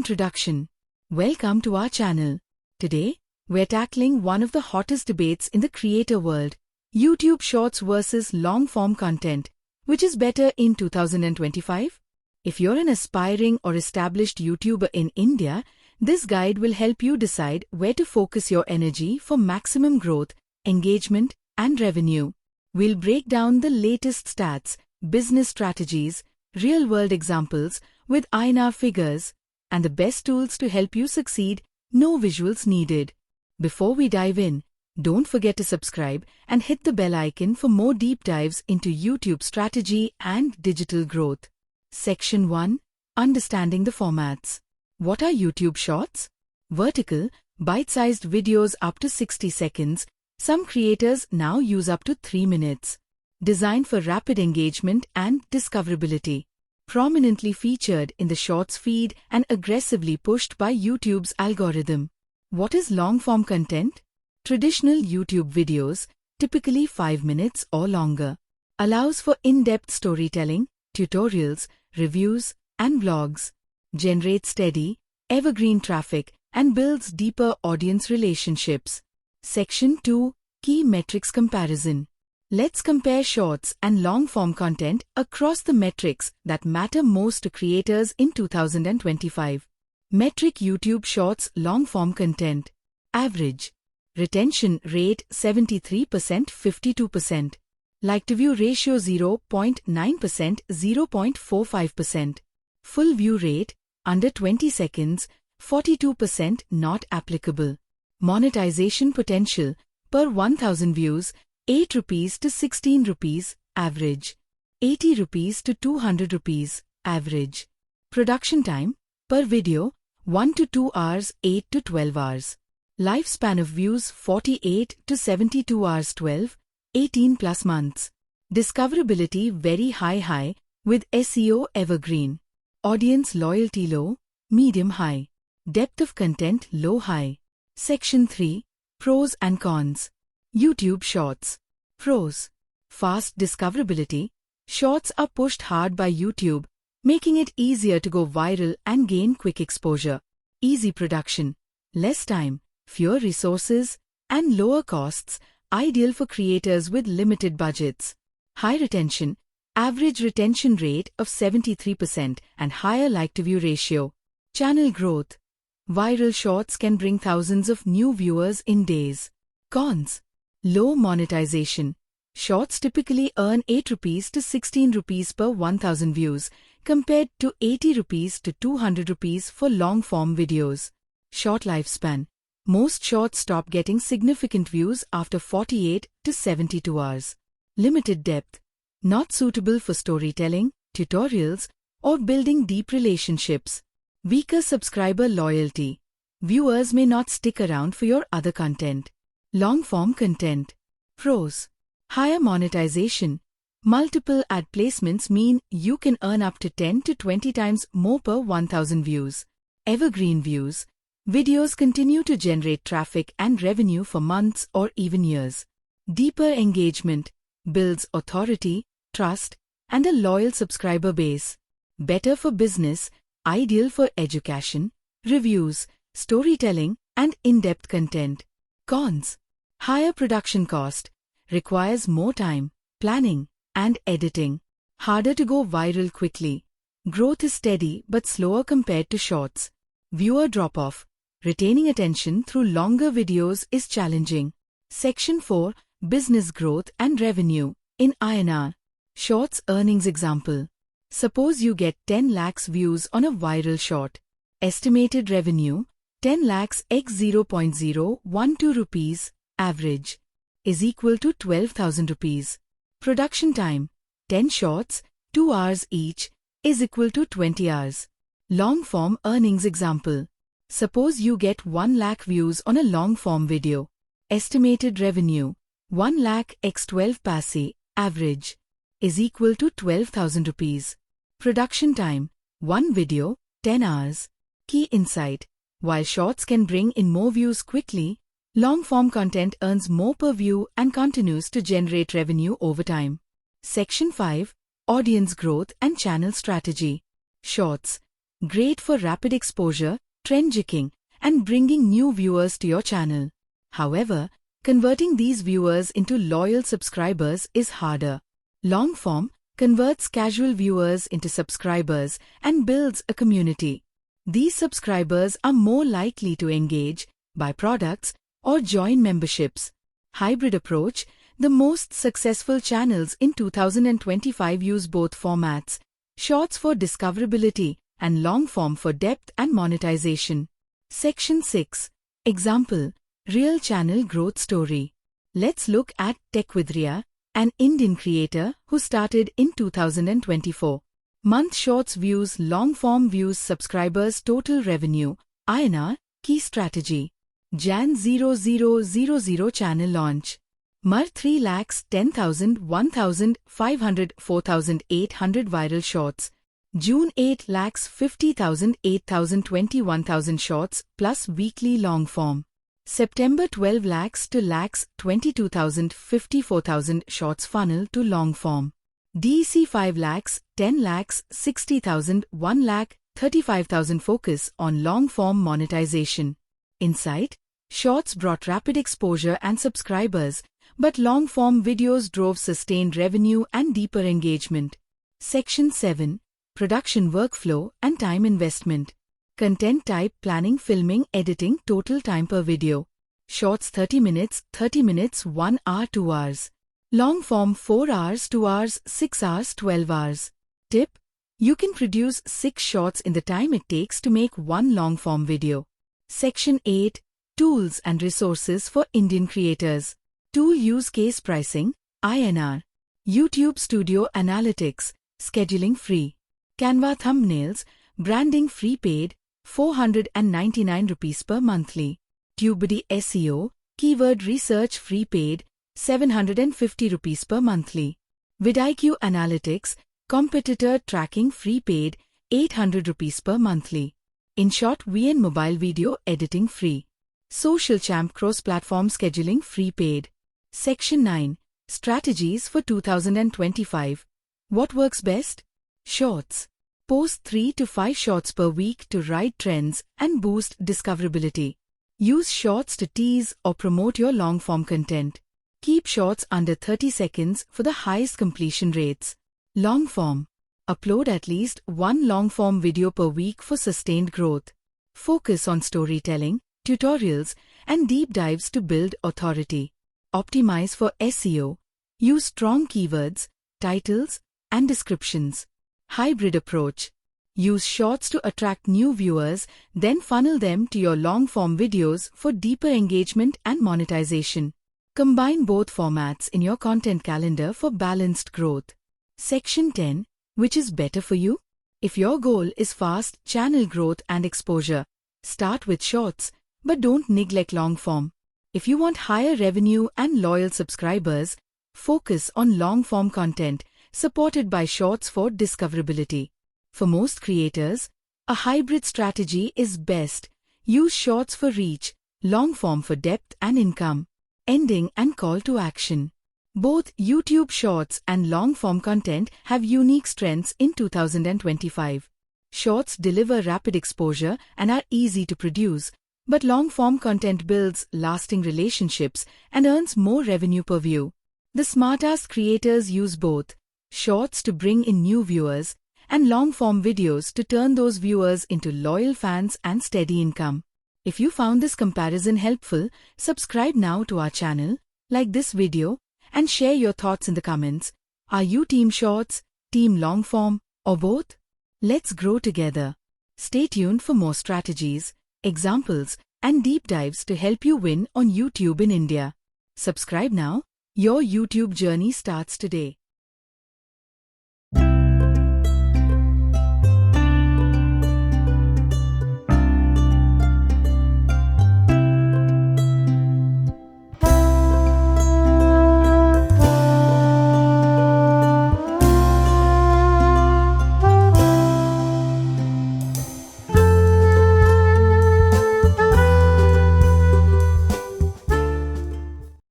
introduction. Welcome to our channel. Today, we're tackling one of the hottest debates in the creator world, YouTube Shorts versus long-form content. Which is better in 2025? If you're an aspiring or established YouTuber in India, this guide will help you decide where to focus your energy for maximum growth, engagement, and revenue. We'll break down the latest stats, business strategies, real-world examples with INR figures, and the best tools to help you succeed, no visuals needed. Before we dive in, don't forget to subscribe and hit the bell icon for more deep dives into YouTube strategy and digital growth. Section 1. Understanding the formats. What are YouTube Shorts? Vertical, bite-sized videos up to 60 seconds. Some creators now use up to 3 minutes. Designed for rapid engagement and discoverability. Prominently featured in the Shorts feed and aggressively pushed by YouTube's algorithm. What is long-form content? Traditional YouTube videos, typically 5 minutes or longer, allows for in-depth storytelling, tutorials, reviews, and vlogs, generates steady, evergreen traffic, and builds deeper audience relationships. Section 2. Key Metrics Comparison. Let's compare shorts and long-form content across the metrics that matter most to creators in 2025. Metric YouTube Shorts long-form content. Average. Retention rate 73% 52%. Like-to-view ratio 0.9% 0.45%. Full view rate under 20 seconds 42% not applicable. Monetization potential per 1000 views 8 rupees to 16 rupees average. 80 rupees to 200 rupees average. Production time per video 1 to 2 hours 8 to 12 hours. Lifespan of views 48 to 72 hours 12, 18 plus months. Discoverability very high with SEO evergreen. Audience loyalty low, medium high. Depth of content low high. Section 3. Pros and cons. YouTube Shorts. Pros. Fast discoverability. Shorts are pushed hard by YouTube, making it easier to go viral and gain quick exposure. Easy production. Less time, fewer resources, and lower costs, ideal for creators with limited budgets. High retention. Average retention rate of 73% and higher like-to-view ratio. Channel growth. Viral shorts can bring thousands of new viewers in days. Cons. Low monetization. Shorts typically earn 8 rupees to 16 rupees per 1000 views, compared to 80 rupees to 200 rupees for long-form videos. Short lifespan. Most shorts stop getting significant views after 48 to 72 hours. Limited depth. Not suitable for storytelling, tutorials, or building deep relationships. Weaker subscriber loyalty. Viewers may not stick around for your other content. Long-form content. Pros. Higher monetization. Multiple ad placements mean you can earn up to 10 to 20 times more per 1000 views. Evergreen views. Videos continue to generate traffic and revenue for months or even years. Deeper engagement. Builds authority, trust, and a loyal subscriber base. Better for business, ideal for education, reviews, storytelling, and in-depth content. Cons. Higher production cost. Requires more time, planning, and editing. Harder to go viral quickly. Growth is steady but slower compared to shorts. Viewer drop-off. Retaining attention through longer videos is challenging. Section 4. Business growth and revenue in INR. Shorts earnings example. Suppose you get 10 lakhs views on a viral short. Estimated revenue 10 lakhs x 0.012 rupees average is equal to 12,000 rupees. Production time 10 shorts 2 hours each is equal to 20 hours. Long form earnings example. Suppose you get 1 lakh views on a long form video. Estimated revenue 1 lakh x 12 paise average is equal to 12,000 rupees. Production time 1 video 10 hours. Key insight. While shorts can bring in more views quickly, long-form content earns more per view and continues to generate revenue over time. Section 5. Audience growth and channel strategy. Shorts. great for rapid exposure, trend jicking, and bringing new viewers to your channel. However, converting these viewers into loyal subscribers is harder. Long form converts casual viewers into subscribers and builds a community. These subscribers are more likely to engage, buy products, or join memberships. Hybrid approach: the most successful channels in 2025 use both formats, shorts for discoverability and long form for depth and monetization. Section 6. Example: Real channel growth story. Let's look at Tech with Ria, an Indian creator who started in 2024. Month shorts views, long form views, subscribers, total revenue, INR, key strategy. Jan 0000 channel launch. Mar 3 lakhs 10,000, 1,500, 4,800 viral shorts. June 8 lakhs 50,000, 8,000, 21,000 shorts plus weekly long form. September 12 lakhs to lakhs 22,000, 54,000 shorts funnel to long form. DEC 5 lakhs, 10 lakhs, 60,000, 1 lakh, 35,000 focus on long form monetization. Insight: shorts brought rapid exposure and subscribers, but long form videos drove sustained revenue and deeper engagement. Section 7. Production workflow and time investment. Content type: planning, filming, editing, total time per video. Shorts 30 minutes, 1 hour, 2 hours. Long form 4 hours, 2 hours, 6 hours, 12 hours. Tip: you can produce 6 shorts in the time it takes to make one long form video. Section 8. Tools and resources for Indian creators. Tool use case: pricing, INR. YouTube Studio Analytics, scheduling free. Canva thumbnails, branding free paid, 499 rupees per monthly. TubeBuddy SEO, keyword research free paid, 750 rupees per monthly. vidIQ Analytics, competitor tracking free paid, 800 rupees per monthly. InShot VN mobile video editing free. Social Champ cross-platform scheduling free paid. Section 9. Strategies for 2025. What works best? Shorts. Post 3 to 5 shorts per week to ride trends and boost discoverability. Use shorts to tease or promote your long-form content. Keep shorts under 30 seconds for the highest completion rates. Long form. Upload at least one long-form video per week for sustained growth. Focus on storytelling, tutorials, and deep dives to build authority. Optimize for SEO. Use strong keywords, titles, and descriptions. Hybrid approach. Use shorts to attract new viewers, then funnel them to your long-form videos for deeper engagement and monetization. Combine both formats in your content calendar for balanced growth. Section 10. Which is better for you? If your goal is fast channel growth and exposure, start with shorts, but don't neglect long form. If you want higher revenue and loyal subscribers, focus on long form content, supported by shorts for discoverability. For most creators, a hybrid strategy is best. Use shorts for reach, long form for depth and income. Ending and call to action. Both YouTube Shorts and long-form content have unique strengths in 2025. Shorts deliver rapid exposure and are easy to produce, but long-form content builds lasting relationships and earns more revenue per view. The smartest creators use both, shorts to bring in new viewers and long-form videos to turn those viewers into loyal fans and steady income. If you found this comparison helpful, subscribe now to our channel, like this video, and share your thoughts in the comments. Are you team shorts, team long form, or both? Let's grow together. Stay tuned for more strategies, examples, and deep dives to help you win on YouTube in India. Subscribe now. Your YouTube journey starts today.